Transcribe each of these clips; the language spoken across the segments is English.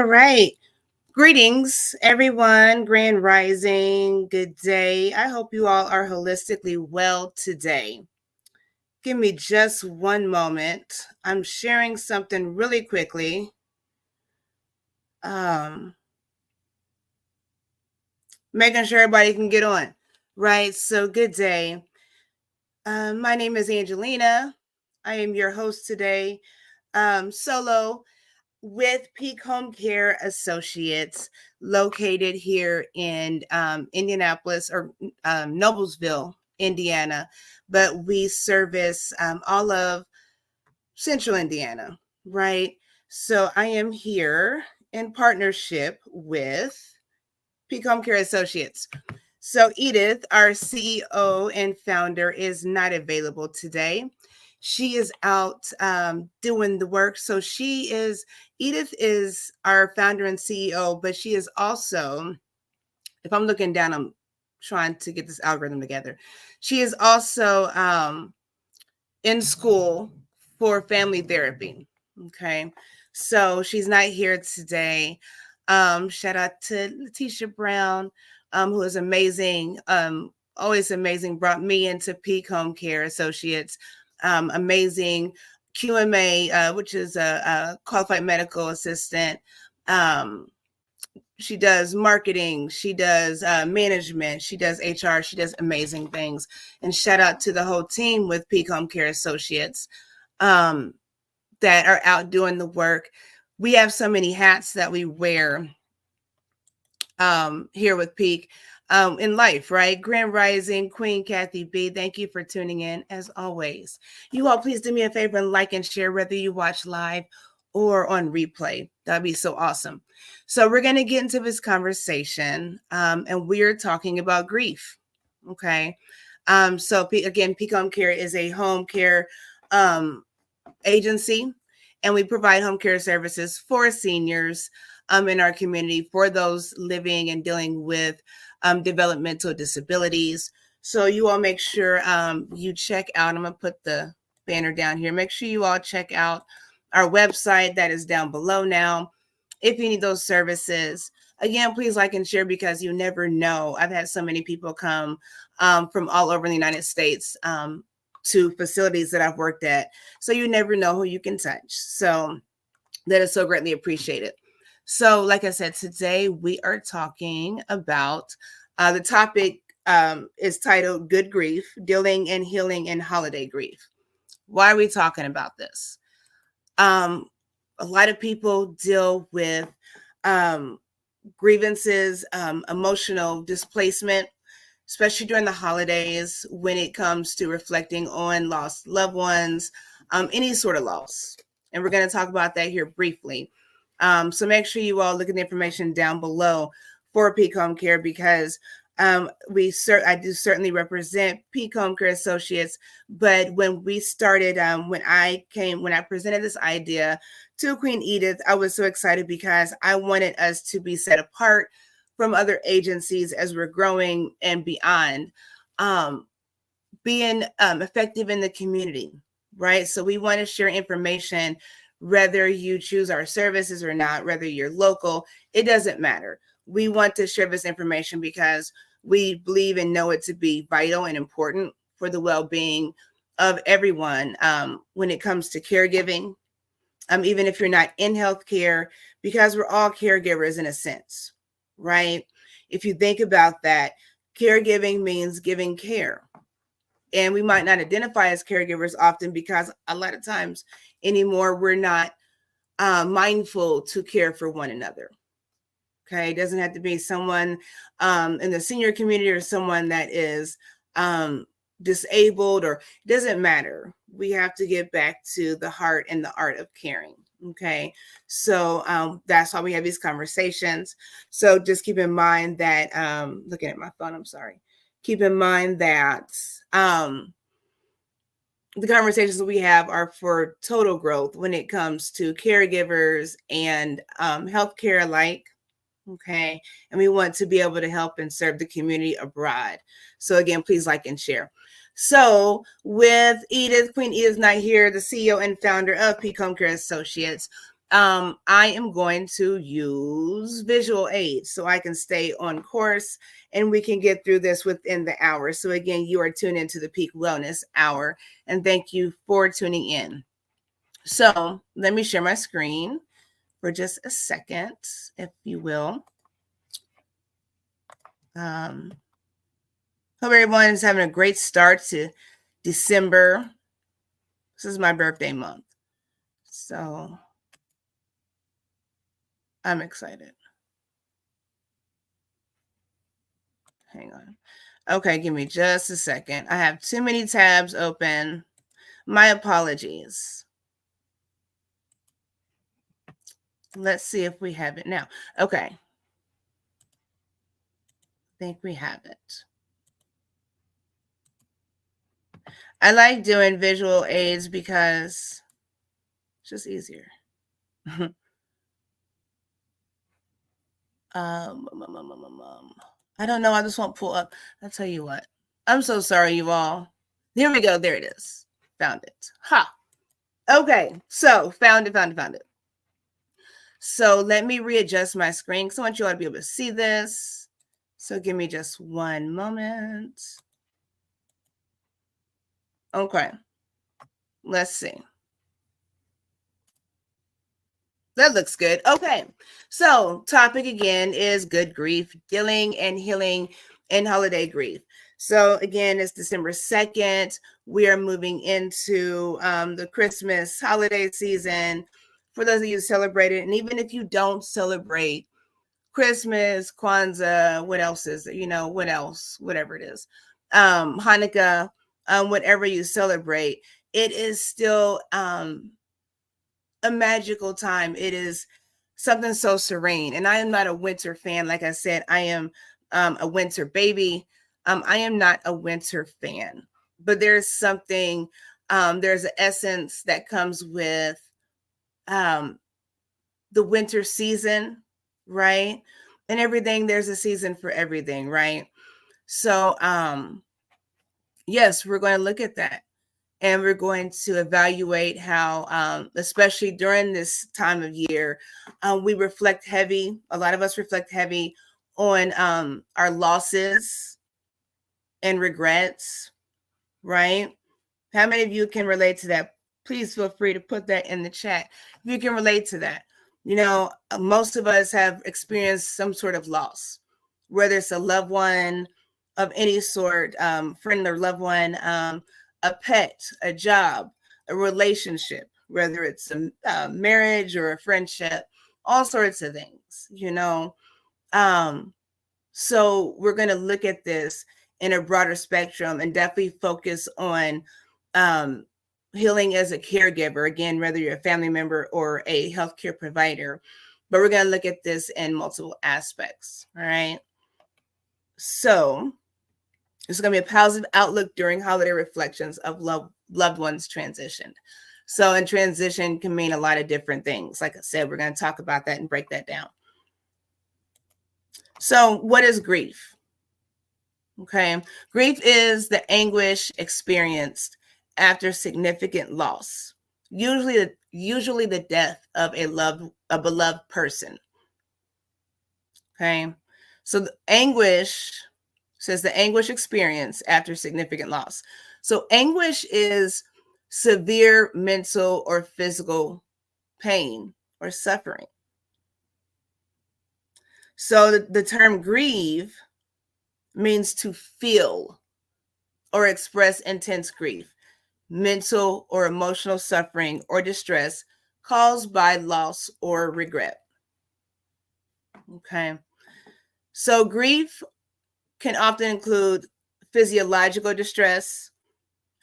All right. Greetings, everyone. Grand Rising. Good day. I hope you all are holistically well today. Give me just one moment. I'm sharing something really quickly. Making sure everybody can get on. Right. So, good day. My name is Angelina. I am your host today, solo with Peak Home Care Associates, located here in Indianapolis or Noblesville, Indiana, but we service all of Central Indiana, right? So I am here in partnership with Peak Home Care Associates. So Edith, our CEO and founder, is not available today. She is out doing the work. So Edith is our founder and CEO, but she is also, if I'm looking down, I'm trying to get this algorithm together. She is also in school for family therapy. Okay. So she's not here today. Shout out to Letitia Brown, who is amazing, always amazing, brought me into Peak Home Care Associates, amazing QMA, which is a qualified medical assistant. She does marketing, she does management, she does HR, she does amazing things. And shout out to the whole team with Peak Home Care Associates that are out doing the work. We have so many hats that we wear here with Peak in life, right? Grand Rising, Queen Kathy B, thank you for tuning in as always. You all please do me a favor and like and share whether you watch live or on replay. That'd be so awesome. So we're going to get into this conversation and we're talking about grief. Okay. So again, Peak Home Care is a home care agency, and we provide home care services for seniors in our community, for those living and dealing with developmental disabilities. So you all make sure you check out, I'm going to put the banner down here. Make sure you all check out our website that is down below now if you need those services. Again, please like and share because you never know. I've had so many people come from all over the United States to facilities that I've worked at. So you never know who you can touch. So that is so greatly appreciated. So like I said, today we are talking about the topic is titled Good Grief, Dealing and Healing in Holiday Grief. Why are we talking about this? A lot of people deal with grievances, emotional displacement, especially during the holidays when it comes to reflecting on lost loved ones, any sort of loss. And we're going to talk about that here briefly. So make sure you all look at the information down below for Peak Home Care because I do certainly represent Peak Home Care Associates. But when we started, when I presented this idea to Queen Edith, I was so excited because I wanted us to be set apart from other agencies as we're growing and beyond, being effective in the community, right? So we want to share information, whether you choose our services or not, whether you're local, it doesn't matter. We want to share this information because we believe and know it to be vital and important for the well-being of everyone when it comes to caregiving, even if you're not in healthcare, because we're all caregivers in a sense, right? If you think about that, caregiving means giving care. And we might not identify as caregivers often because a lot of times anymore, we're not mindful to care for one another. Okay, it doesn't have to be someone in the senior community or someone that is disabled, or it doesn't matter. We have to get back to the heart and the art of caring. Okay, so that's why we have these conversations. So just keep in mind that, looking at my phone, I'm sorry. Keep in mind that the conversations that we have are for total growth when it comes to caregivers and healthcare alike. Okay. And we want to be able to help and serve the community abroad. So again, please like and share. So with Edith, Queen Edith not here, the CEO and founder of Peak Home Care Associates, I am going to use visual aids so I can stay on course and we can get through this within the hour. So again, you are tuned into the Peak Wellness Hour, and thank you for tuning in. So let me share my screen for just a second, if you will. Hope everyone is having a great start to December. This is my birthday month, so I'm excited. Hang on. Okay, give me just a second. I have too many tabs open. My apologies. Let's see if we have it now. Okay. I think we have it. I like doing visual aids because it's just easier. I don't know. I just won't pull up. I'll tell you what. I'm so sorry, you all. Here we go. There it is. Found it. Ha. Okay. So found it. So let me readjust my screen because I want you all to be able to see this. So give me just one moment. Okay. Let's see. That looks good. Okay. So topic again is good grief, dealing and healing in holiday grief. So again, it's December 2nd. We are moving into the Christmas holiday season. For those of you who celebrate it, and even if you don't celebrate Christmas, Kwanzaa, what else is it? What else? Whatever it is. Hanukkah, whatever you celebrate, it is still a magical time. It is something so serene. And I am not a winter fan. Like I said, I am a winter baby. I am not a winter fan, but there's something, there's an essence that comes with the winter season, right? And everything, there's a season for everything, right? So, yes, we're going to look at that. And we're going to evaluate how, especially during this time of year, we reflect heavy. A lot of us reflect heavy on our losses and regrets, right? How many of you can relate to that? Please feel free to put that in the chat if you can relate to that. Most of us have experienced some sort of loss, whether it's a loved one of any sort, friend or loved one, a pet, a job, a relationship, whether it's a marriage or a friendship, all sorts of things, So we're going to look at this in a broader spectrum and definitely focus on healing as a caregiver, again, whether you're a family member or a healthcare provider. But we're going to look at this in multiple aspects, all right? So it's going to be a positive outlook during holiday reflections of loved ones transitioned. So, and transition can mean a lot of different things. Like I said, we're going to talk about that and break that down. So, what is grief? Okay. Grief is the anguish experienced after significant loss, usually the death of a beloved person. Okay. So the anguish says the anguish experienced after significant loss. So anguish is severe mental or physical pain or suffering. So the term grieve means to feel or express intense grief, mental or emotional suffering or distress caused by loss or regret. Okay. So grief can often include physiological distress,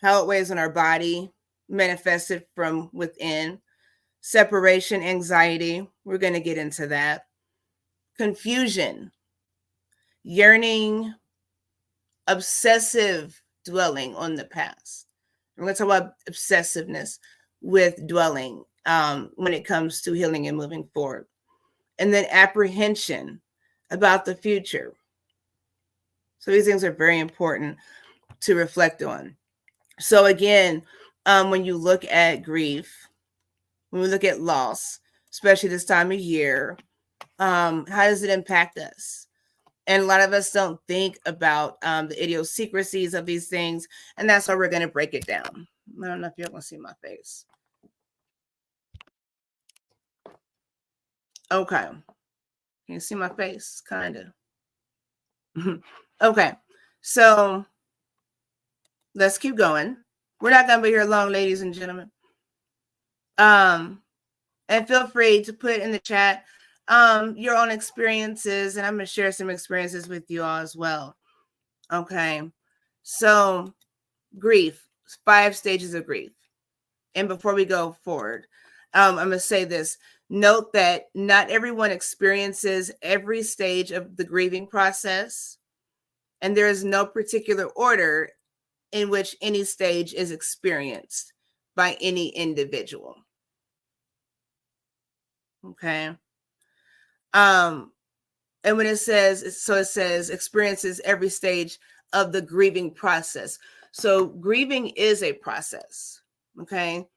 how it weighs on our body, manifested from within, separation anxiety. We're going to get into that. Confusion, yearning, obsessive dwelling on the past. We're going to talk about obsessiveness with dwelling when it comes to healing and moving forward. And then apprehension about the future. So these things are very important to reflect on. So again, when you look at grief, when we look at loss, especially this time of year. How does it impact us? And a lot of us don't think about the idiosyncrasies of these things, and that's why we're going to break it down. I don't know if you're going to see my face. Okay. Can you see my face? Kind of. Okay. So let's keep going. We're not going to be here long, ladies and gentlemen. And feel free to put in the chat your own experiences, and I'm going to share some experiences with you all as well. Okay. So grief, 5 stages of grief. And before we go forward, I'm going to say this. Note that not everyone experiences every stage of the grieving process, and there is no particular order in which any stage is experienced by any individual. Okay. And when it says experiences every stage of the grieving process. So grieving is a process. Okay.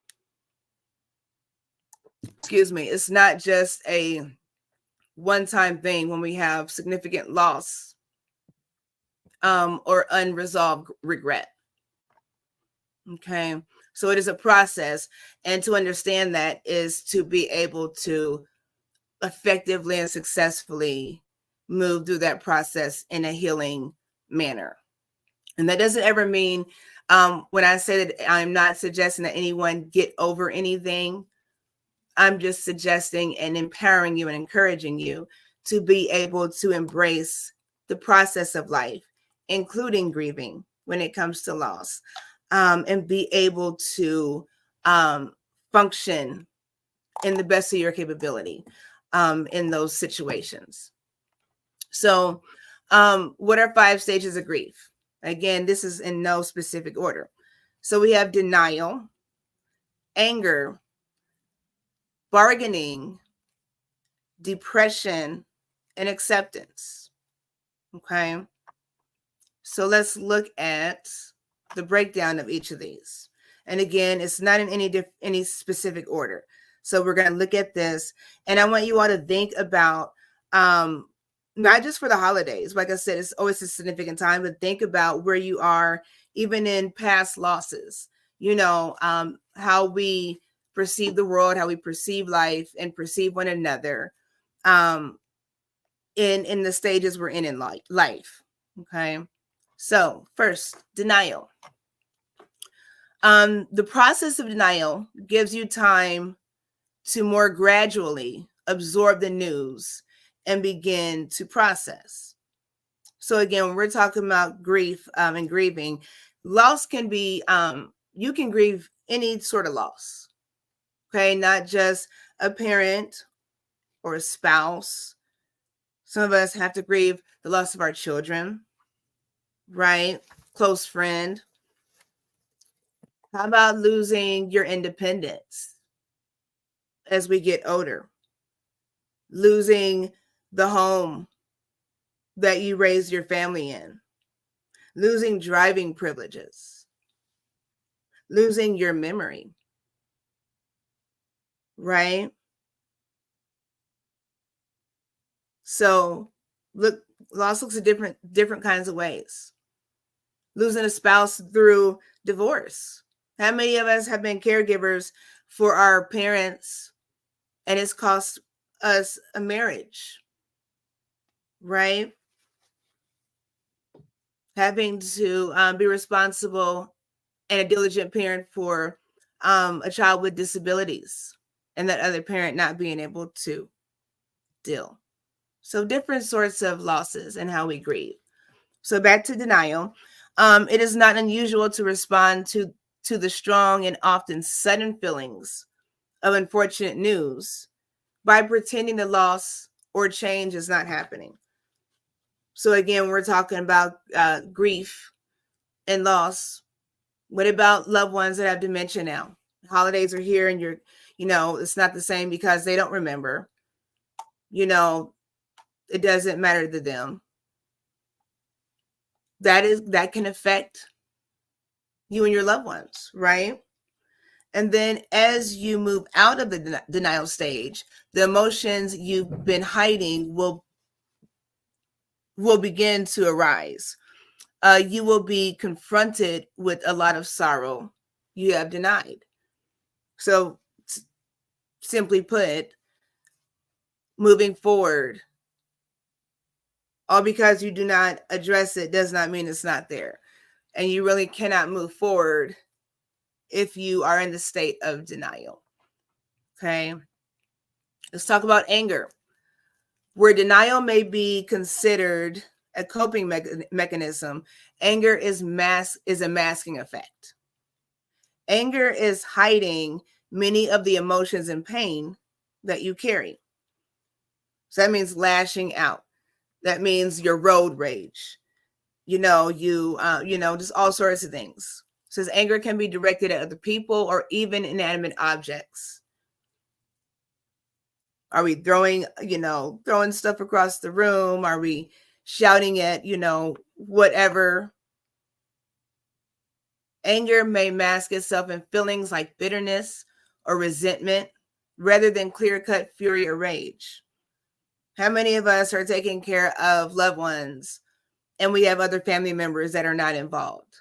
Excuse me. It's not just a one-time thing when we have significant loss or unresolved regret. Okay. So it is a process. And to understand that is to be able to effectively and successfully move through that process in a healing manner. And that doesn't ever mean when I say that, I'm not suggesting that anyone get over anything. I'm just suggesting and empowering you and encouraging you to be able to embrace the process of life, including grieving when it comes to loss, and be able to function in the best of your capability in those situations. So what are 5 stages of grief? Again, this is in no specific order. So we have denial, anger, bargaining, depression, and acceptance. Okay. So let's look at the breakdown of each of these. And again, it's not in any specific order. So we're going to look at this, and I want you all to think about not just for the holidays. Like I said, it's always a significant time, but think about where you are, even in past losses, how we perceive the world, how we perceive life and perceive one another in the stages we're in life. Okay. So first, denial. The process of denial gives you time to more gradually absorb the news and begin to process. So again, when we're talking about grief and grieving, loss can be, you can grieve any sort of loss. Okay, not just a parent or a spouse. Some of us have to grieve the loss of our children, right? Close friend. How about losing your independence as we get older? Losing the home that you raised your family in. Losing driving privileges. Losing your memory. Right? So loss looks at different kinds of ways. Losing a spouse through divorce. How many of us have been caregivers for our parents and it's cost us a marriage, right? Having to be responsible and a diligent parent for a child with disabilities and that other parent not being able to deal. So different sorts of losses and how we grieve. So back to denial. It is not unusual to respond to the strong and often sudden feelings of unfortunate news by pretending the loss or change is not happening. So again, we're talking about grief and loss. What about loved ones that have dementia now? Holidays are here and it's not the same because they don't remember. It doesn't matter to them. That can affect you and your loved ones, right? And then as you move out of the denial stage, the emotions you've been hiding will begin to arise. You will be confronted with a lot of sorrow you have denied. So, simply put, moving forward, all because you do not address it does not mean it's not there. And you really cannot move forward if you are in the state of denial. Okay. Let's talk about anger. Where denial may be considered a coping mechanism, anger is a masking effect. Anger is hiding many of the emotions and pain that you carry. So that means lashing out. That means your road rage. Just all sorts of things. It says anger can be directed at other people or even inanimate objects. Are we throwing stuff across the room? Are we shouting at, whatever? Anger may mask itself in feelings like bitterness or resentment rather than clear-cut fury or rage. How many of us are taking care of loved ones and we have other family members that are not involved?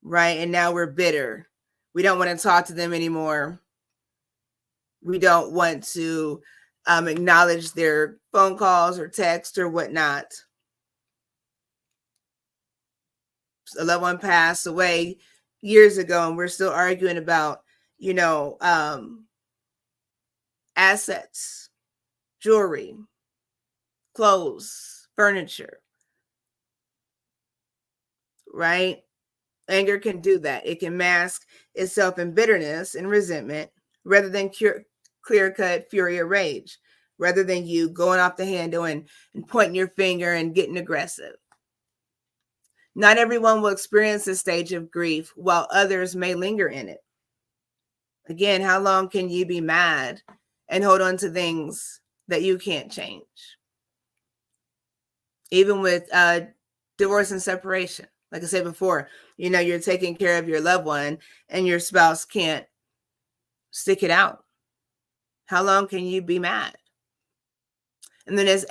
Right? And now we're bitter. We don't want to talk to them anymore. We don't want to acknowledge their phone calls or text or whatnot. A loved one passed away years ago and we're still arguing about, assets, jewelry, clothes, furniture, right? Anger can do that. It can mask itself in bitterness and resentment rather than clear-cut fury or rage, rather than you going off the handle and pointing your finger and getting aggressive. Not everyone will experience this stage of grief, while others may linger in it. Again, how long can you be mad and hold on to things that you can't change? Even with divorce and separation. Like I said before, you're taking care of your loved one and your spouse can't stick it out. How long can you be mad? And then as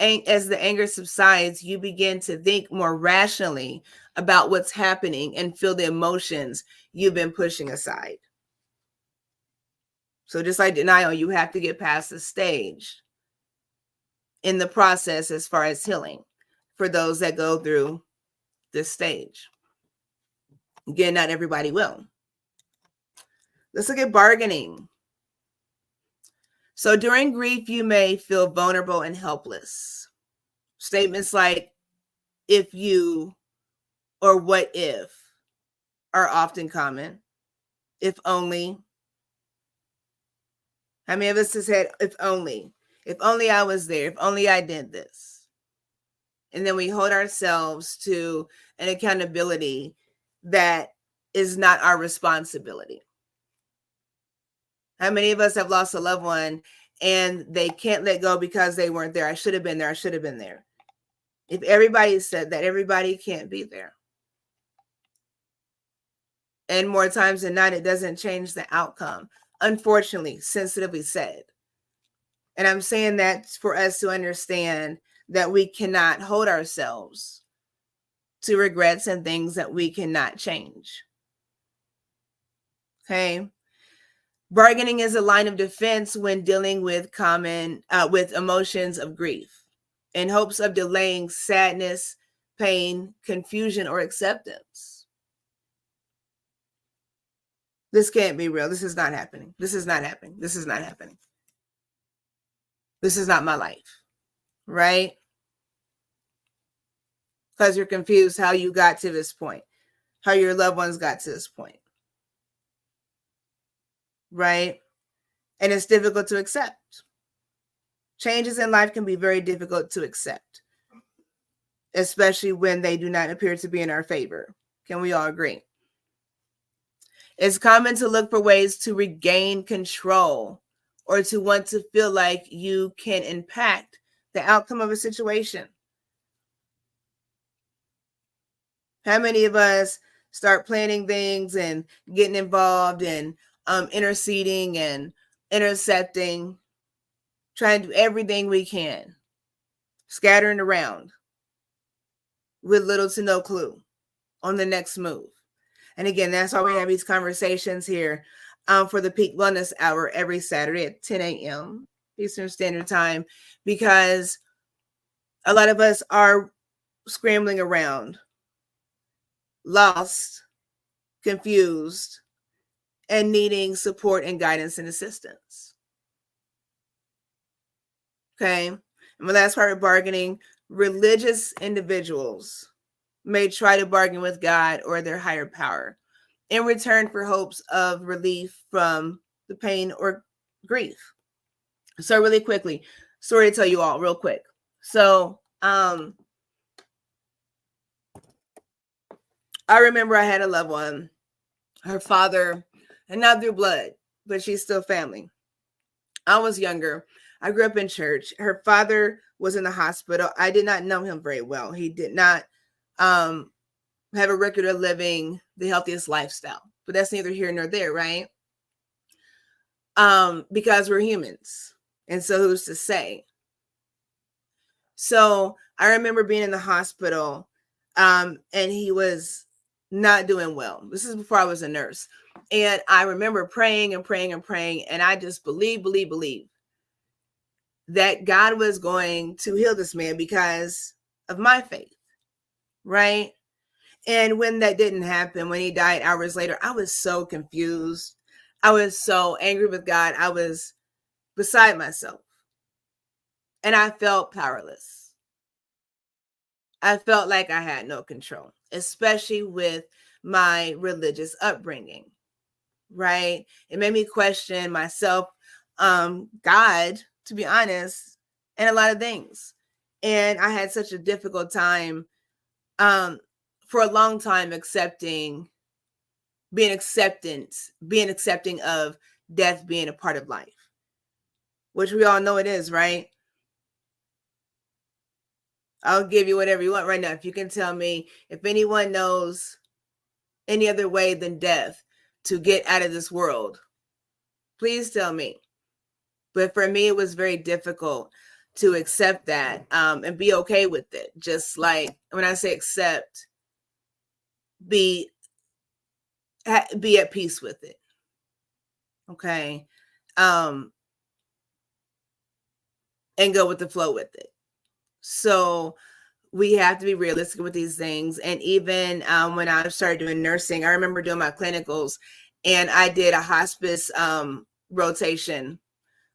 the anger subsides, you begin to think more rationally about what's happening and feel the emotions you've been pushing aside. So just like denial, you have to get past the stage in the process as far as healing for those that go through this stage. Again, not everybody will. Let's look at bargaining. So during grief, you may feel vulnerable and helpless. Statements like, if you or what if are often common. If only. How many of us has said, if only I was there, if only I did this? And then we hold ourselves to an accountability that is not our responsibility. How many of us have lost a loved one and they can't let go because they weren't there? I should have been there. I should have been there. If everybody said that, everybody can't be there. And more times than not, it doesn't change the outcome. Unfortunately, sensitively said. And I'm saying that for us to understand that we cannot hold ourselves to regrets and things that we cannot change. Okay. Bargaining is a line of defense when dealing with with emotions of grief in hopes of delaying sadness, pain, confusion, or acceptance. This can't be real. This is not happening. This is not happening. This is not happening. This is not my life, right? Because you're confused how you got to this point, how your loved ones got to this point, right? And it's difficult to accept. Changes in life can be very difficult to accept, especially when they do not appear to be in our favor. Can we all agree? It's common to look for ways to regain control or to want to feel like you can impact the outcome of a situation. How many of us start planning things and getting involved and interceding and intercepting, trying to do everything we can, scattering around with little to no clue on the next move. And again, that's why we have these conversations here for the Peak Wellness Hour every Saturday at 10 a.m. Eastern Standard Time, because a lot of us are scrambling around, lost, confused, and needing support and guidance and assistance. Okay. And my last part of bargaining, religious individuals may try to bargain with God or their higher power in return for hopes of relief from the pain or grief. So really quickly, story to tell you all real quick. So I remember I had a loved one, her father, and not through blood, but she's still family. I was younger. I grew up in church. Her father was in the hospital. I did not know him very well. He did not have a record of living the healthiest lifestyle, but that's neither here nor there, right? Because we're humans. And so who's to say? So I remember being in the hospital, and he was not doing well. This is before I was a nurse. And I remember praying and praying and praying. And I just believed that God was going to heal this man because of my faith, right? And when that didn't happen, when he died hours later, I was so confused. I was so angry with God. I was beside myself. And I felt powerless. I felt like I had no control, especially with my religious upbringing, right? It made me question myself, God, to be honest, and a lot of things. And I had such a difficult time for a long time being accepting of death being a part of life, which we all know it is, right? I'll give you whatever you want right now. If you can tell me if anyone knows any other way than death to get out of this world, please tell me. But for me, it was very difficult to accept that and be okay with it. Just like when I say accept, be at peace with it. Okay. And go with the flow with it. So we have to be realistic with these things. And even when I started doing nursing, I remember doing my clinicals, and I did a hospice rotation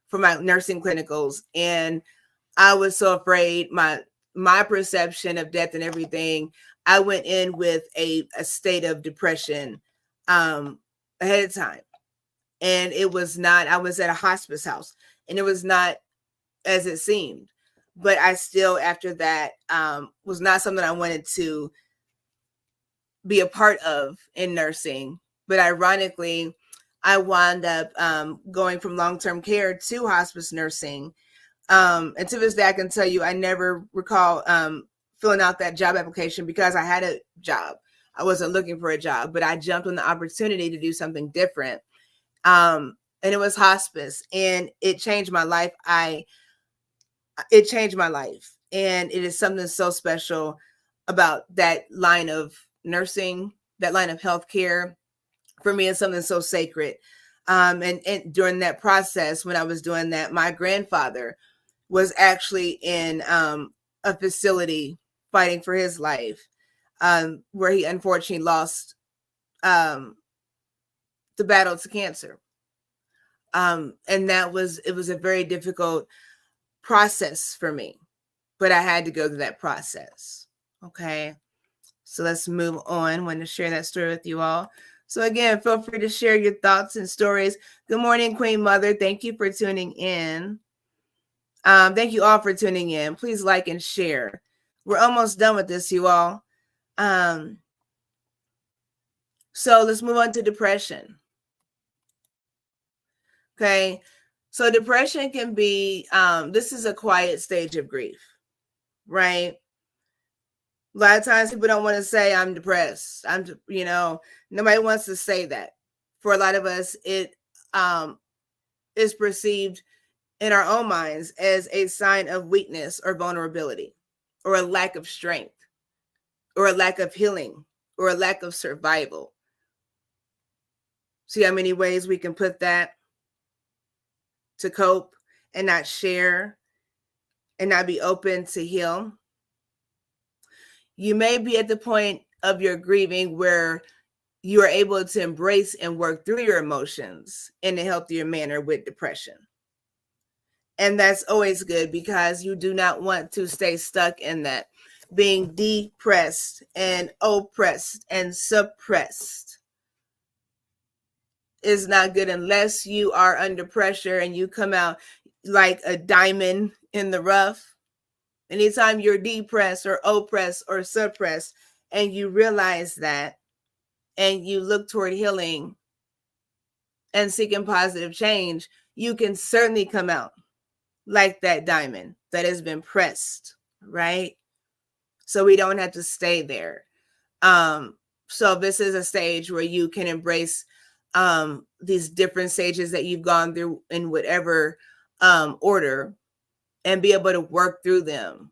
for my nursing clinicals. And I was so afraid, my perception of death and everything, I went in with a state of depression ahead of time. And it was not, I was at a hospice house, and it was not as it seemed. But I still, after that, was not something I wanted to be a part of in nursing. But ironically, I wound up going from long-term care to hospice nursing. And to this day, I can tell you, I never recall filling out that job application because I had a job. I wasn't looking for a job, but I jumped on the opportunity to do something different. And it was hospice, and it changed my life. It changed my life. And it is something so special about that line of nursing, that line of healthcare. For me, it's something so sacred. And during that process, when I was doing that, my grandfather was actually in a facility fighting for his life, where he unfortunately lost the battle to cancer. And it was a very difficult process for me, but I had to go through that process. Okay. So let's move on. I want to share that story with you all. So again, feel free to share your thoughts and stories. Good morning, Queen Mother. Thank you for tuning in. Thank you all for tuning in. Please like and share. We're almost done with this, you all. So let's move on to depression. Okay. So depression can be, this is a quiet stage of grief, right? A lot of times people don't want to say I'm depressed. Nobody wants to say that. For a lot of us, it is perceived in our own minds as a sign of weakness or vulnerability, or a lack of strength, or a lack of healing, or a lack of survival. See how many ways we can put that to cope and not share and not be open to heal? You may be at the point of your grieving where you are able to embrace and work through your emotions in a healthier manner with depression. And that's always good, because you do not want to stay stuck in that, being depressed and oppressed and suppressed is not good unless you are under pressure and you come out like a diamond in the rough. Anytime you're depressed or oppressed or suppressed and you realize that, and you look toward healing and seeking positive change, you can certainly come out like that diamond that has been pressed, right? So we don't have to stay there. So this is a stage where you can embrace these different stages that you've gone through in whatever order, and be able to work through them.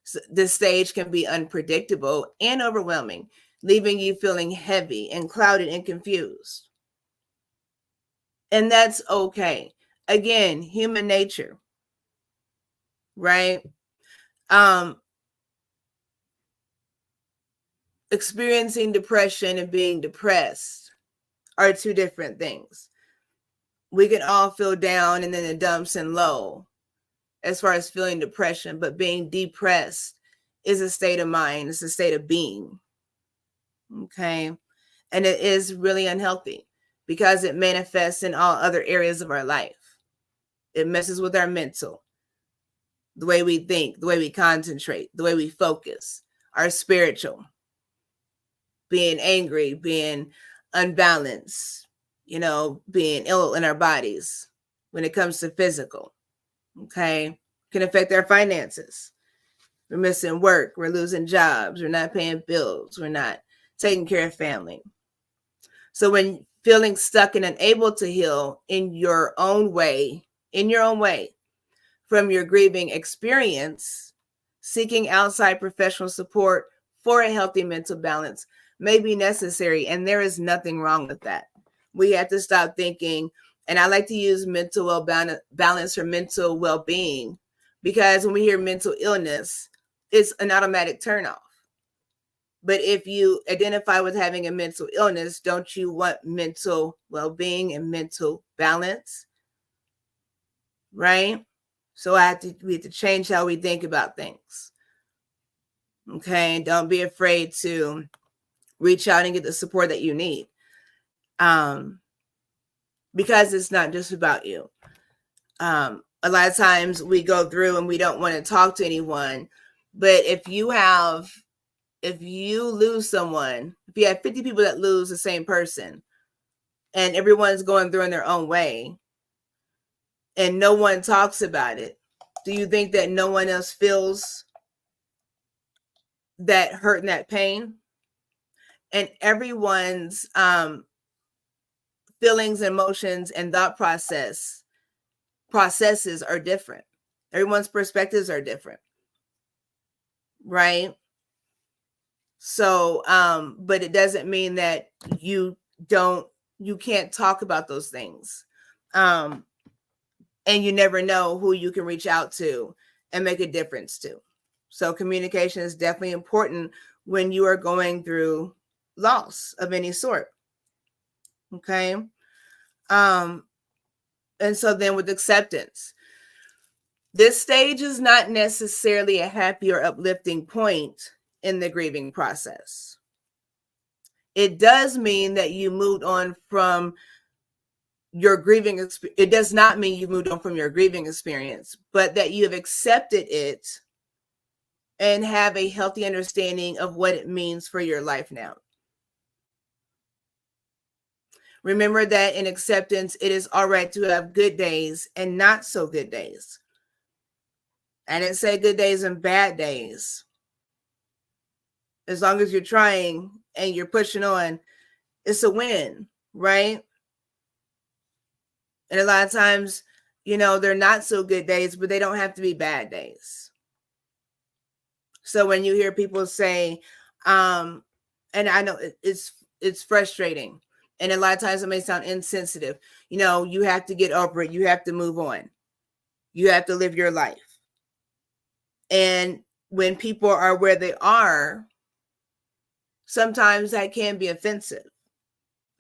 So this stage can be unpredictable and overwhelming, leaving you feeling heavy and clouded and confused. And that's okay. Again, human nature, right? Experiencing depression and being depressed are two different things. We can all feel down and then the dumps and low as far as feeling depression, but being depressed is a state of mind. It's a state of being. Okay. And it is really unhealthy because it manifests in all other areas of our life. It messes with our mental, the way we think, the way we concentrate, the way we focus, our spiritual, being angry, being unbalanced, being ill in our bodies when it comes to physical. Okay. Can affect our finances. We're missing work. We're losing jobs. We're not paying bills. We're not taking care of family. So when feeling stuck and unable to heal in your own way, from your grieving experience, seeking outside professional support for a healthy mental balance may be necessary. And there is nothing wrong with that. We have to stop thinking, and I like to use mental balance or mental well-being, because when we hear mental illness, it's an automatic turnoff. But if you identify with having a mental illness, don't you want mental well-being and mental balance? Right? So we have to change how we think about things. Okay? Don't be afraid to reach out and get the support that you need. Because it's not just about you. A lot of times we go through and we don't want to talk to anyone. But if you lose someone, if you have 50 people that lose the same person, and everyone's going through in their own way, and no one talks about it, do you think that no one else feels that hurt and that pain? And everyone's feelings, emotions, and thought processes are different. Everyone's perspectives are different, right? So, but it doesn't mean that you can't talk about those things. And you never know who you can reach out to and make a difference to. So communication is definitely important when you are going through loss of any sort. Okay. And so then with acceptance, this stage is not necessarily a happy or uplifting point in the grieving process. It does mean that you moved on from your grieving. It does not mean you moved on from your grieving experience, but that you have accepted it and have a healthy understanding of what it means for your life now. Remember that in acceptance, it is all right to have good days and not so good days. I didn't say good days and bad days. As long as you're trying and you're pushing on, it's a win, right? And a lot of times, they're not so good days, but they don't have to be bad days. So when you hear people say, and I know it's frustrating, and a lot of times it may sound insensitive, you have to get over it. You have to move on. You have to live your life. And when people are where they are, sometimes that can be offensive.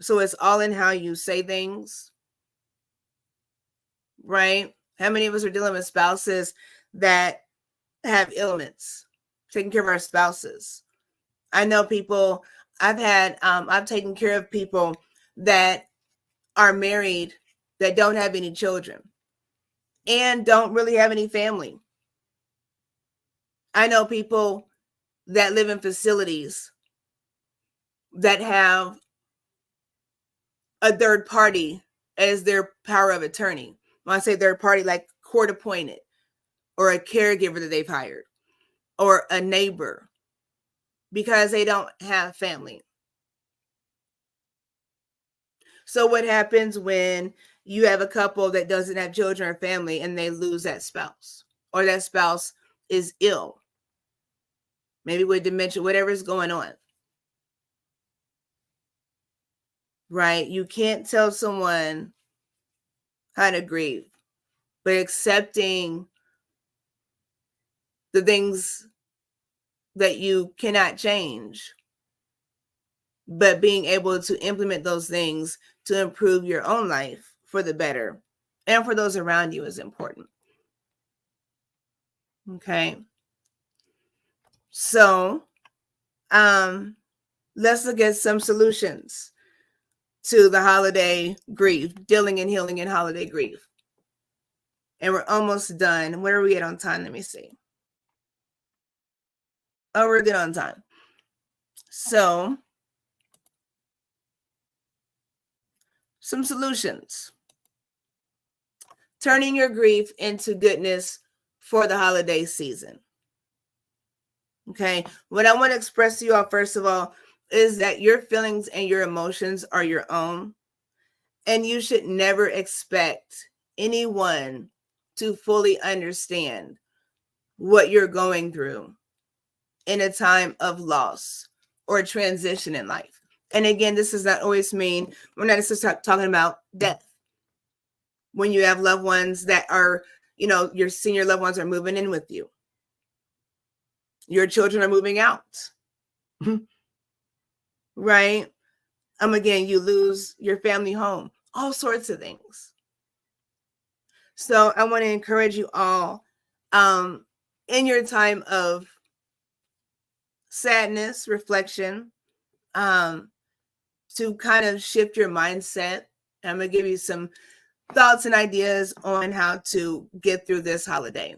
So it's all in how you say things, right? How many of us are dealing with spouses that have ailments, taking care of our spouses? I know people, I've taken care of people that are married that don't have any children and don't really have any family. I know people that live in facilities that have a third party as their power of attorney. When I say third party, like court appointed, or a caregiver that they've hired, or a neighbor, because they don't have family. So what happens when you have a couple that doesn't have children or family and they lose that spouse, or that spouse is ill, maybe with dementia, whatever is going on, right? You can't tell someone how to grieve, but accepting the things that you cannot change, but being able to implement those things to improve your own life for the better and for those around you is important. Okay. So, let's look at some solutions to the holiday grief, dealing and healing in holiday grief. And we're almost done. Where are we at on time? Let me see. Oh, we're good on time. So, some solutions. Turning your grief into goodness for the holiday season. Okay. What I want to express to you all, first of all, is that your feelings and your emotions are your own. And you should never expect anyone to fully understand what you're going through in a time of loss or transition in life. And again, this does not always mean, we're not just talking about death. When you have loved ones that are, your senior loved ones are moving in with you. Your children are moving out. Right? Again, you lose your family home, all sorts of things. So I want to encourage you all, in your time of sadness, reflection, to kind of shift your mindset. I'm going to give you some thoughts and ideas on how to get through this holiday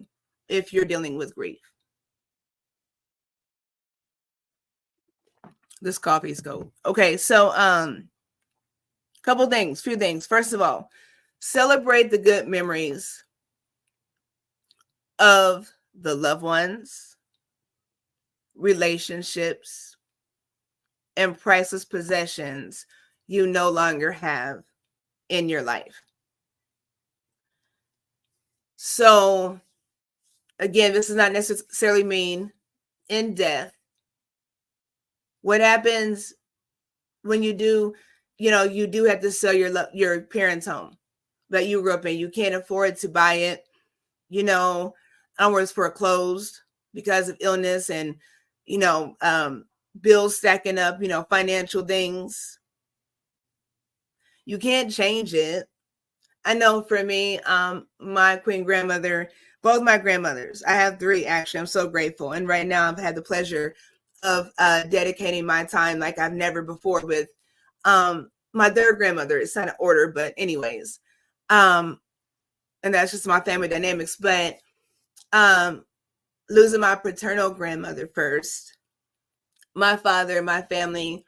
if you're dealing with grief. This coffee's cold. Okay, so few things. First of all, celebrate the good memories of the loved ones, relationships, and priceless possessions you no longer have in your life. So, again, this does not necessarily mean in death. What happens when you do, you do have to sell your parents' home that you grew up in. You can't afford to buy it, onwards foreclosed because of illness and, bills stacking up, financial things. You can't change it. I know for me, my queen grandmother, both my grandmothers, I have 3 actually. I'm so grateful. And right now I've had the pleasure of dedicating my time like I've never before with my 3rd grandmother. It's not an order, but anyways, and that's just my family dynamics. But losing my paternal grandmother first, my father, my family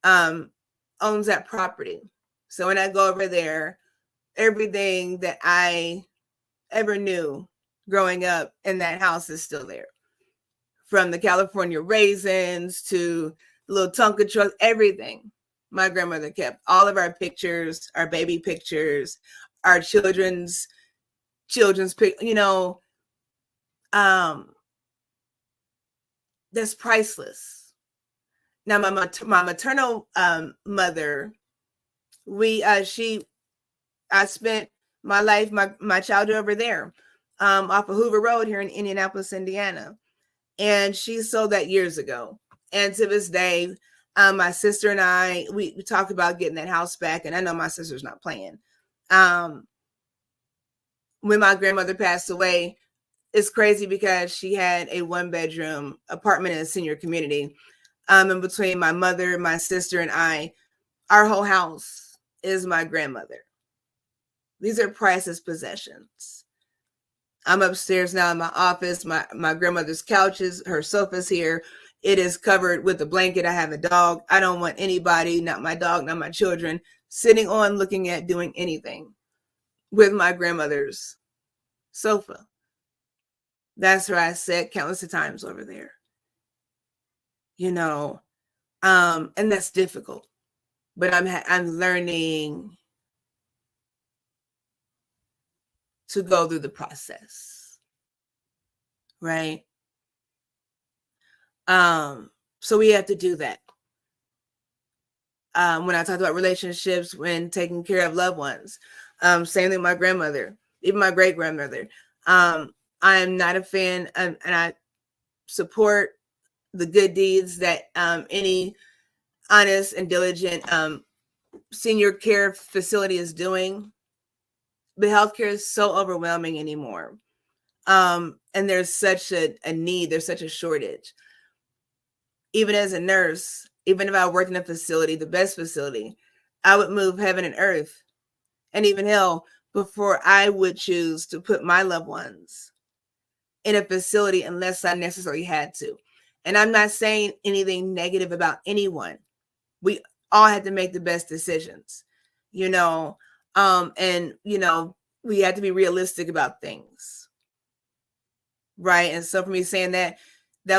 owns that property. So when I go over there, everything that I ever knew growing up in that house is still there. from the California raisins to the little Tonka truck, everything. My grandmother kept all of our pictures, our baby pictures, our children's pic, that's priceless. Now, my maternal mother, I spent my life, my childhood over there, off of Hoover Road here in Indianapolis, Indiana. And she sold that years ago. And to this day, my sister and I, we talked about getting that house back. And I know my sister's not playing. When my grandmother passed away, it's crazy because she had a 1-bedroom apartment in a senior community. And between my mother, my sister, and I, our whole house is my grandmother. These are priceless possessions. I'm upstairs now in my office. My grandmother's couches, her sofa's here. It is covered with a blanket. I have a dog. I don't want anybody, not my dog, not my children, sitting on, looking at, doing anything with my grandmother's sofa. That's where I sat countless of times over there. And that's difficult. But I'm learning to go through the process, right? So we have to do that. When I talked about relationships, when taking care of loved ones, same thing with my grandmother, even my great grandmother. I am not a fan, and I support the good deeds that any honest and diligent senior care facility is doing. But healthcare is so overwhelming anymore. And there's such a need, there's such a shortage. Even as a nurse, even if I worked in a facility, the best facility, I would move heaven and earth and even hell before I would choose to put my loved ones in a facility unless I necessarily had to. And I'm not saying anything negative about anyone. We all had to make the best decisions, and we had to be realistic about things, right? And so for me saying that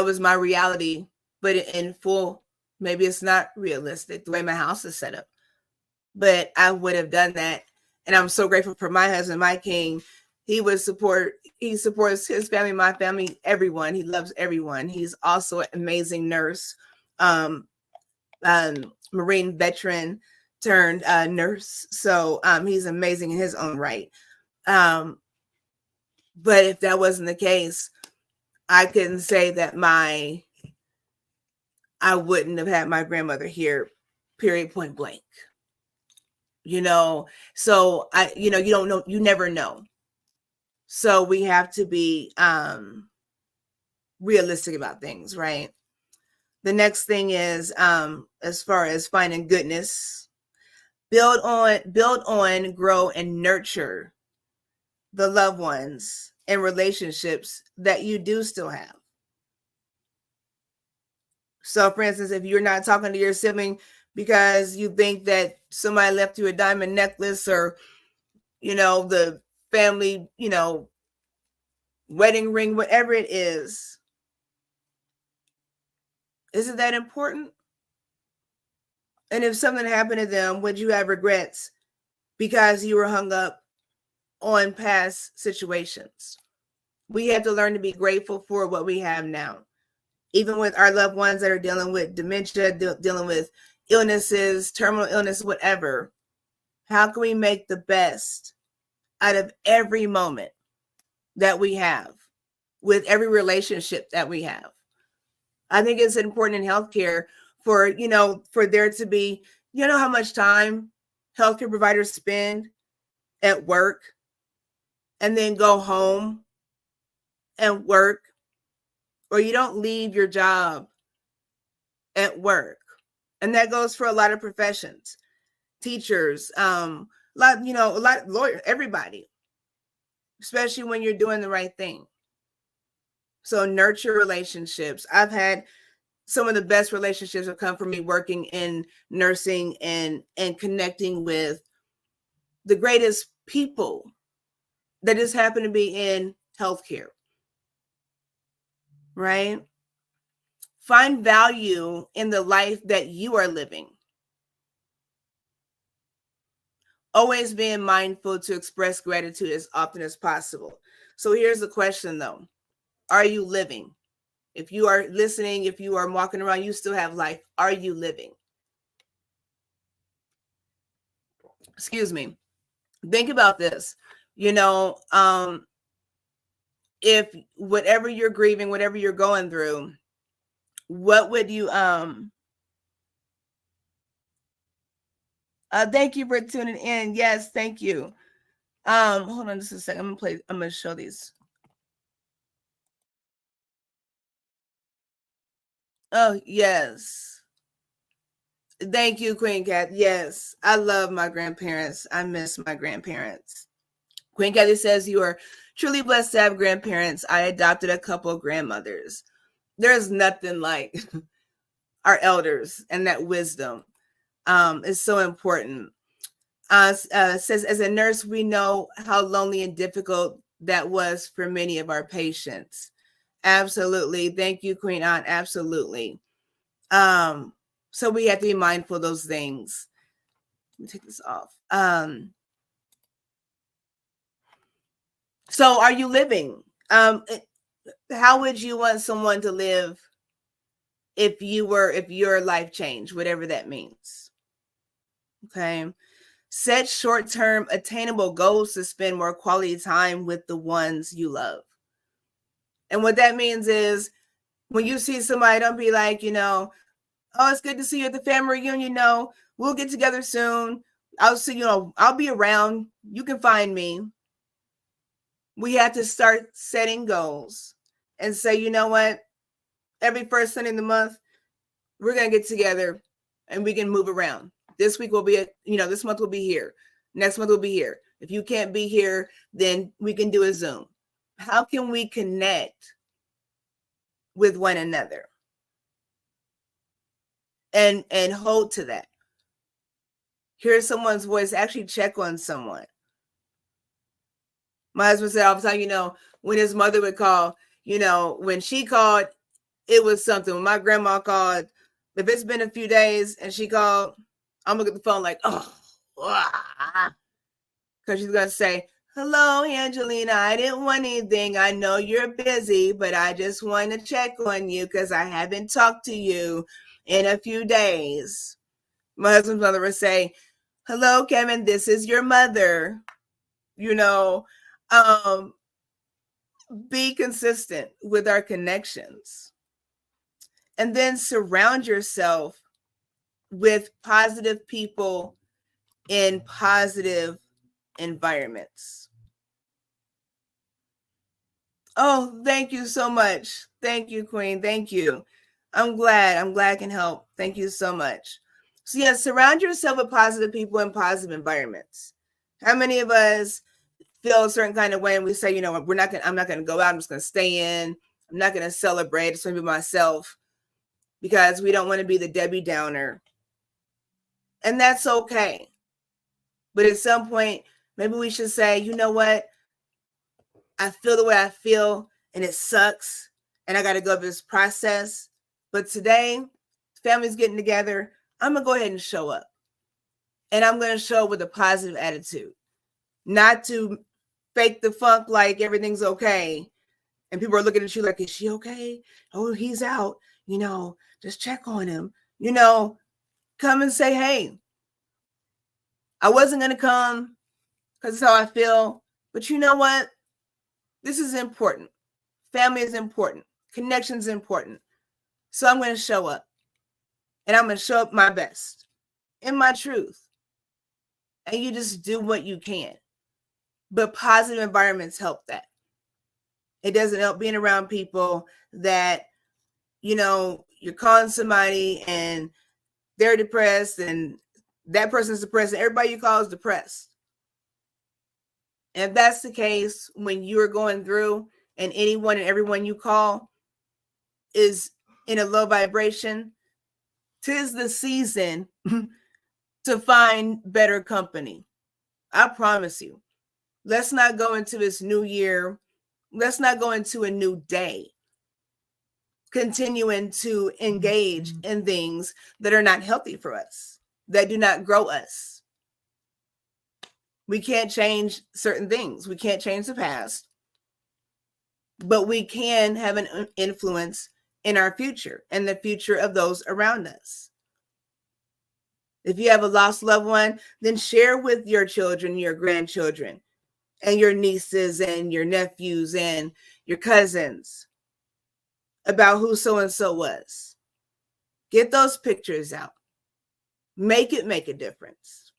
was my reality, but in full, maybe it's not realistic the way my house is set up, but I would have done that. And I'm so grateful for my husband, my king. He supports his family, my family, everyone. He loves everyone. He's also an amazing nurse, Marine veteran turned nurse. So he's amazing in his own right. But if that wasn't the case, I couldn't say that I wouldn't have had my grandmother here, period, point blank. So you don't know, you never know. So we have to be realistic about things, right? The next thing is, as far as finding goodness, build on, grow, and nurture the loved ones and relationships that you do still have. So, for instance, if you're not talking to your sibling because you think that somebody left you a diamond necklace, or, the family, wedding ring, whatever it is it that important? And if something happened to them, would you have regrets because you were hung up on past situations? We have to learn to be grateful for what we have now. Even with our loved ones that are dealing with dementia, dealing with illnesses, terminal illness, whatever, how can we make the best out of every moment that we have with every relationship that we have? I think it's important in healthcare for there to be, how much time healthcare providers spend at work and then go home and work, or you don't leave your job at work. And that goes for a lot of professions, teachers, a lot of lawyers, everybody, especially when you're doing the right thing. So nurture relationships. I've had some of the best relationships have come from me working in nursing and connecting with the greatest people that just happen to be in healthcare. Right? Find value in the life that you are living. Always being mindful to express gratitude as often as possible. So here's the question though. Are you living? If you are listening, if you are walking around, you still have life. Are you living? Excuse me. Think about this. If whatever you're grieving, whatever you're going through, what would you thank you for tuning in. Yes, thank you. Hold on just a second. I'm gonna show these. Oh, yes. Thank you, Queen Cat. Yes, I love my grandparents. I miss my grandparents. Queen Kathy says, you are truly blessed to have grandparents. I adopted a couple of grandmothers. There's nothing like our elders and that wisdom. Is so important. Says, as a nurse, we know how lonely and difficult that was for many of our patients. Absolutely. Thank you, Queen Aunt. Absolutely. So we have to be mindful of those things. Let me take this off. So are you living? How would you want someone to live if your life changed, whatever that means? Okay. Set short-term attainable goals to spend more quality time with the ones you love. And what that means is when you see somebody, don't be like, oh, it's good to see you at the family reunion. No, we'll get together soon. I'll see, I'll be around. You can find me. We have to start setting goals and say, you know what? Every first Sunday in the month, we're going to get together and we can move around. This week will be, this month will be here. Next month will be here. If you can't be here, then we can do a Zoom. How can we connect with one another and hold to that? Hear someone's voice, actually check on someone. My husband said all the time, when his mother would call, when she called, it was something. When my grandma called, if it's been a few days and she called, I'm gonna get the phone like, oh, because she's gonna say, hello, Angelina. I didn't want anything. I know you're busy, but I just want to check on you because I haven't talked to you in a few days. My husband's mother would say, hello, Kevin, this is your mother. Be consistent with our connections. And then surround yourself with positive people in positive environments. Oh, thank you so much. Thank you, Queen. Thank you. I'm glad I can help. Thank you so much. So yes, surround yourself with positive people in positive environments. How many of us feel a certain kind of way and we say, I'm not going to go out. I'm just going to stay in. I'm not going to celebrate. It's going to be myself because we don't want to be the Debbie Downer. And that's okay. But at some point, maybe we should say, you know what? I feel the way I feel and it sucks. And I got to go through this process. But today, family's getting together. I'm going to go ahead and show up. And I'm going to show up with a positive attitude. Not to fake the funk like everything's okay. And people are looking at you like, is she okay? Oh, he's out. Just check on him. Come and say, hey, I wasn't going to come because it's how I feel. But you know what? This is important. Family is important. Connection is important. So I'm going to show up. And I'm going to show up my best in my truth. And you just do what you can. But positive environments help that. It doesn't help being around people that, you're calling somebody and they're depressed and that person's depressed and everybody you call is depressed. And if that's the case, when you're going through and anyone and everyone you call is in a low vibration, 'tis the season to find better company. I promise you. Let's not go into this new year. Let's not go into a new day continuing to engage in things that are not healthy for us, that do not grow us. We can't change certain things. We can't change the past, but we can have an influence in our future and the future of those around us. If you have a lost loved one, then share with your children, your grandchildren, and your nieces and your nephews and your cousins about who so-and-so was. Get those pictures out. Make it make a difference.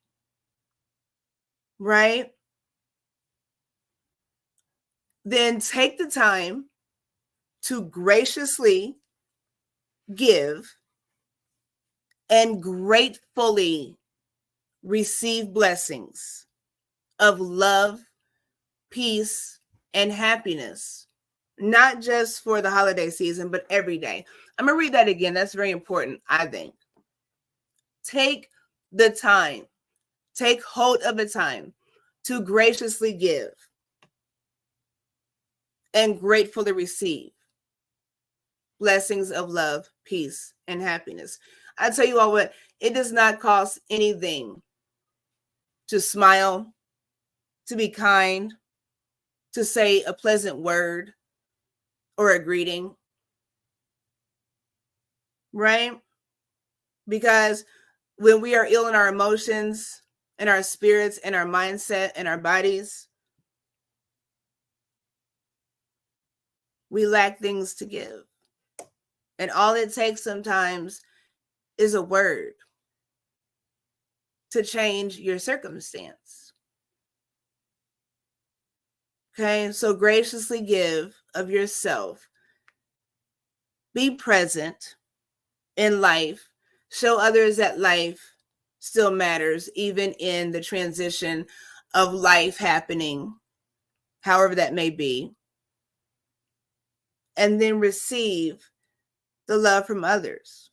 Right? Then take the time to graciously give and gratefully receive blessings of love, peace, and happiness, not just for the holiday season, but every day. I'm going to read that again. That's very important, I think. Take the time, take hold of the time to graciously give and gratefully receive blessings of love, peace, and happiness. I tell you all what, it does not cost anything to smile, to be kind, to say a pleasant word or a greeting, right? Because when we are ill in our emotions and our spirits and our mindset and our bodies, we lack things to give. And all it takes sometimes is a word to change your circumstance. Okay, so graciously give of yourself. Be present in life. Show others that life still matters, even in the transition of life happening, however that may be. And then receive the love from others.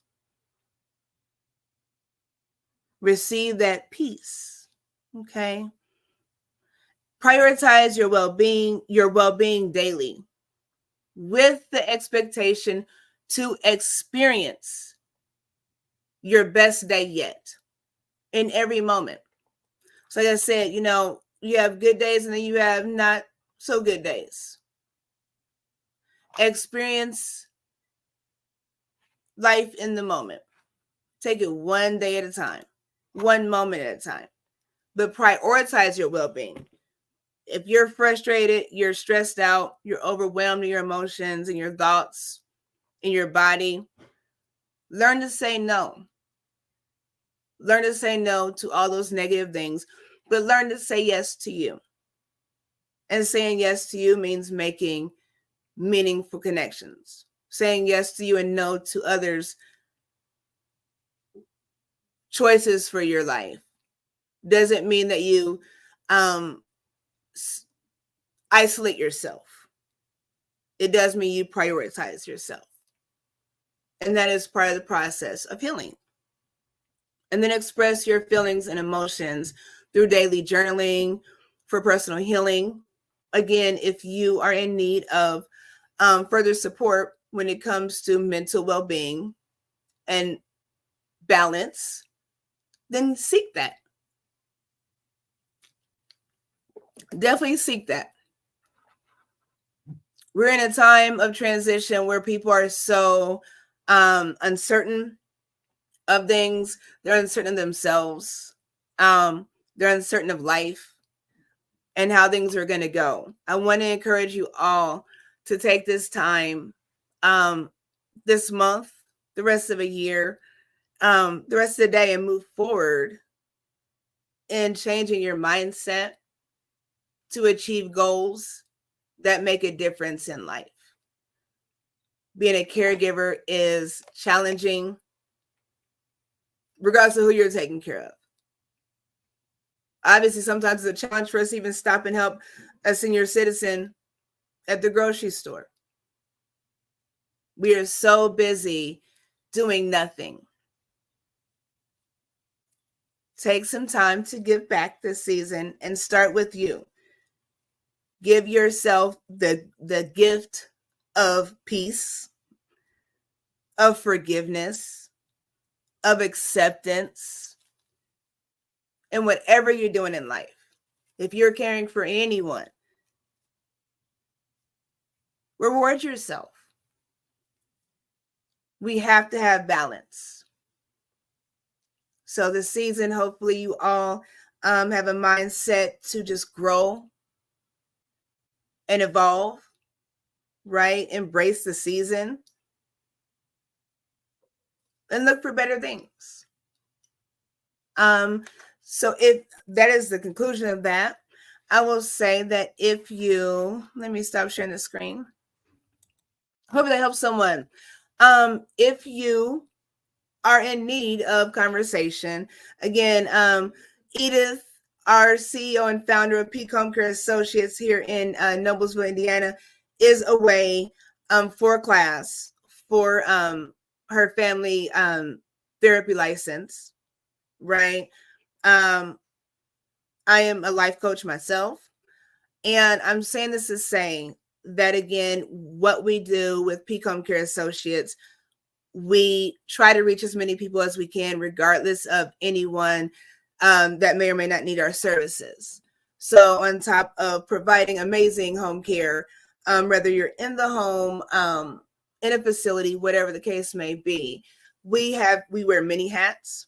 Receive that peace. Okay. Prioritize your well-being daily with the expectation to experience your best day yet in every moment. So like I said, you have good days and then you have not so good days. Experience life in the moment. Take it one day at a time, one moment at a time, but prioritize your well-being. If you're frustrated, you're stressed out, you're overwhelmed in your emotions and your thoughts in your body, learn to say no. Learn to say no to all those negative things, but learn to say yes to you. And saying yes to you means making meaningful connections. Saying yes to you and no to others' choices for your life doesn't mean that you isolate yourself. It does mean you prioritize yourself. And that is part of the process of healing. And then express your feelings and emotions through daily journaling for personal healing. Again, if you are in need of further support when it comes to mental well-being and balance, then seek that. Definitely seek that. We're in a time of transition where people are so uncertain of things. They're uncertain of themselves. They're uncertain of life and how things are going to go. I want to encourage you all to take this time, this month, the rest of a year, the rest of the day, and move forward in changing your mindset to achieve goals that make a difference in life. Being a caregiver is challenging, regardless of who you're taking care of. Obviously, sometimes it's a challenge for us to even stop and help a senior citizen at the grocery store. We are so busy doing nothing. Take some time to give back this season and start with you. Give yourself the gift of peace, of forgiveness, of acceptance, and whatever you're doing in life. If you're caring for anyone, reward yourself. We have to have balance. So this season, hopefully you all have a mindset to just grow and evolve, right? Embrace the season and look for better things. So if that is the conclusion of that, I will say that if you, let me stop sharing the screen. Hope that helps someone. If you are in need of conversation, again, Edith, our CEO and founder of Peak Home Care Associates here in Noblesville, Indiana, is away for class for her family therapy license, right? I am a life coach myself, and I'm saying this to say that, again, what we do with Peak Home Care Associates, we try to reach as many people as we can, regardless of anyone that may or may not need our services. So on top of providing amazing home care, whether you're in the home, in a facility, whatever the case may be, we wear many hats.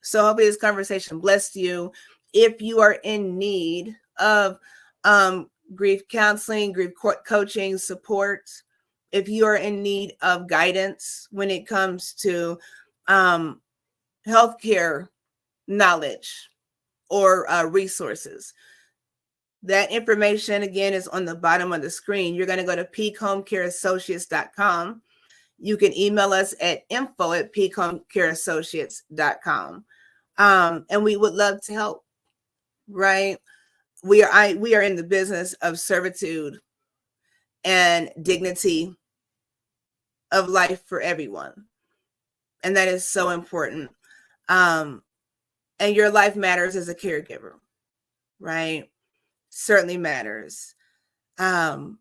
So hopefully this conversation blessed you. If you are in need of grief counseling, grief coaching support, if you are in need of guidance when it comes to healthcare knowledge or resources, that information, again, is on the bottom of the screen. You're going to go to peakhomecareassociates.com. You can email us at info@peakhomecareassociates.com. And we would love to help, right? We are in the business of servitude and dignity of life for everyone. And that is so important. And your life matters as a caregiver, right? Certainly matters. I'll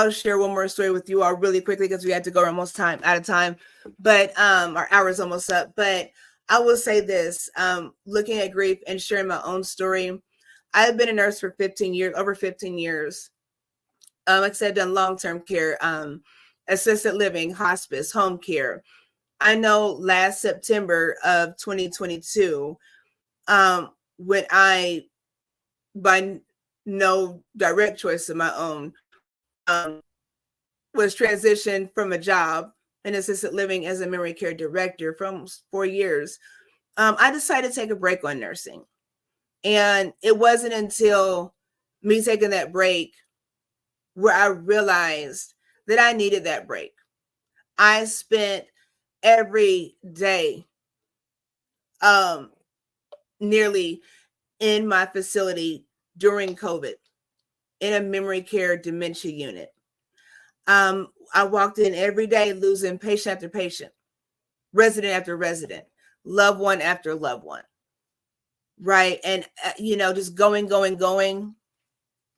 share one more story with you all really quickly because we had to go almost out of time, but our hour is almost up. But I will say this, looking at grief and sharing my own story, I've been a nurse for 15 years, over 15 years. Like I said, I've done long-term care, assisted living, hospice, home care. I know last September of 2022, when I, by no direct choice of my own, was transitioned from a job in assisted living as a memory care director for almost 4 years, I decided to take a break on nursing. And it wasn't until me taking that break where I realized that I needed that break. I spent every day nearly in my facility during COVID in a memory care dementia unit. I walked in every day losing patient after patient, resident after resident, loved one after loved one, right? And, just going,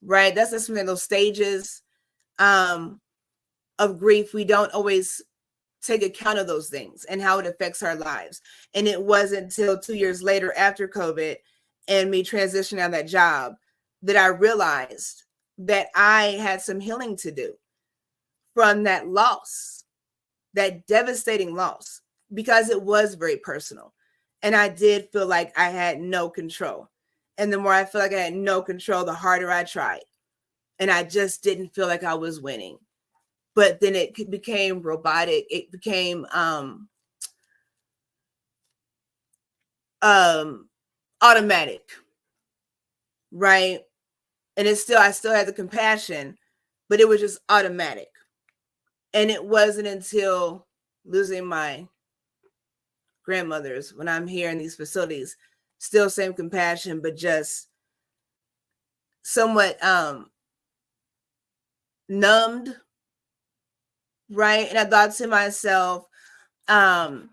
right? That's just one of those stages of grief. We don't always take account of those things and how it affects our lives. And it wasn't until 2 years later after COVID and me transitioning out of that job that I realized that I had some healing to do from that loss, that devastating loss, because it was very personal. And I did feel like I had no control. And the more I feel like I had no control, the harder I tried. And I just didn't feel like I was winning. But then it became robotic. It became automatic, right? And I still had the compassion, but it was just automatic. And it wasn't until losing my grandmothers when I'm here in these facilities, still same compassion, but just somewhat numbed, right? And I thought to myself, I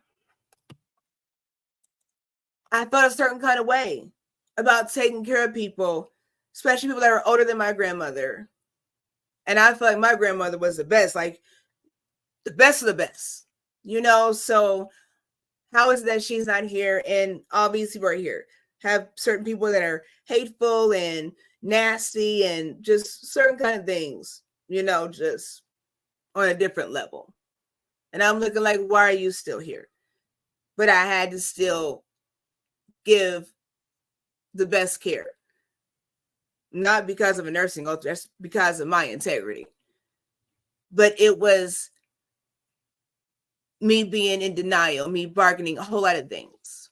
felt a certain kind of way about taking care of people, especially people that were older than my grandmother. And I felt like my grandmother was the best. Like, the best of the best, you know? So how is it that she's not here? And all these people are here. Have certain people that are hateful and nasty and just certain kind of things, you know, just on a different level. And I'm looking like, why are you still here? But I had to still give the best care. Not because of a nursing oath, that's because of my integrity. But it was me being in denial, me bargaining a whole lot of things.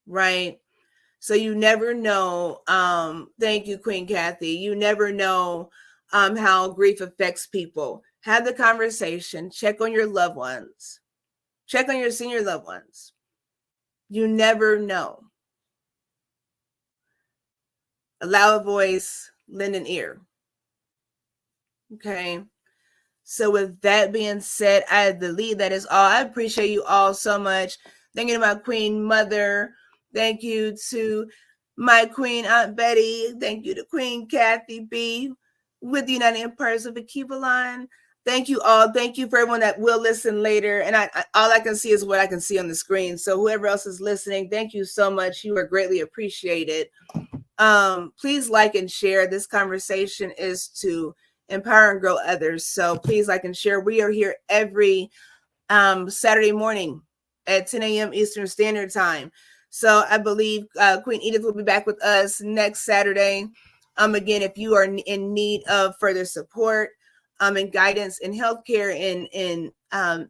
Right? So you never know. Thank you, Queen Kathy. You never know how grief affects people. Have the conversation. Check on your loved ones. Check on your senior loved ones. You never know. Allow a voice, lend an ear. Okay. So with that being said, I believe that is all. I appreciate you all so much. Thank you to my Queen Mother. Thank you to my Queen Aunt Betty. Thank you to Queen Kathy B with the United Empires of Akivaline. Thank you all. Thank you for everyone that will listen later. And all I can see is what I can see on the screen. So whoever else is listening, thank you so much. You are greatly appreciated. Please like and share. This conversation is to empower and grow others. So please like and share. We are here every Saturday morning at 10 a.m. Eastern Standard Time. So I believe Queen Edith will be back with us next Saturday. Again, if you are in need of further support and guidance in healthcare and in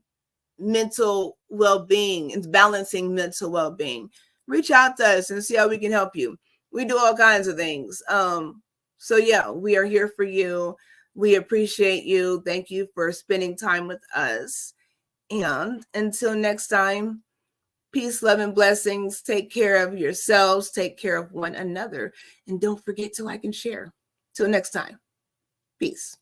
mental well-being and balancing mental well-being, reach out to us and see how we can help you. We do all kinds of things. So yeah, we are here for you. We appreciate you. Thank you for spending time with us. And until next time, peace, love, and blessings. Take care of yourselves. Take care of one another. And don't forget to like and share. Till next time. Peace.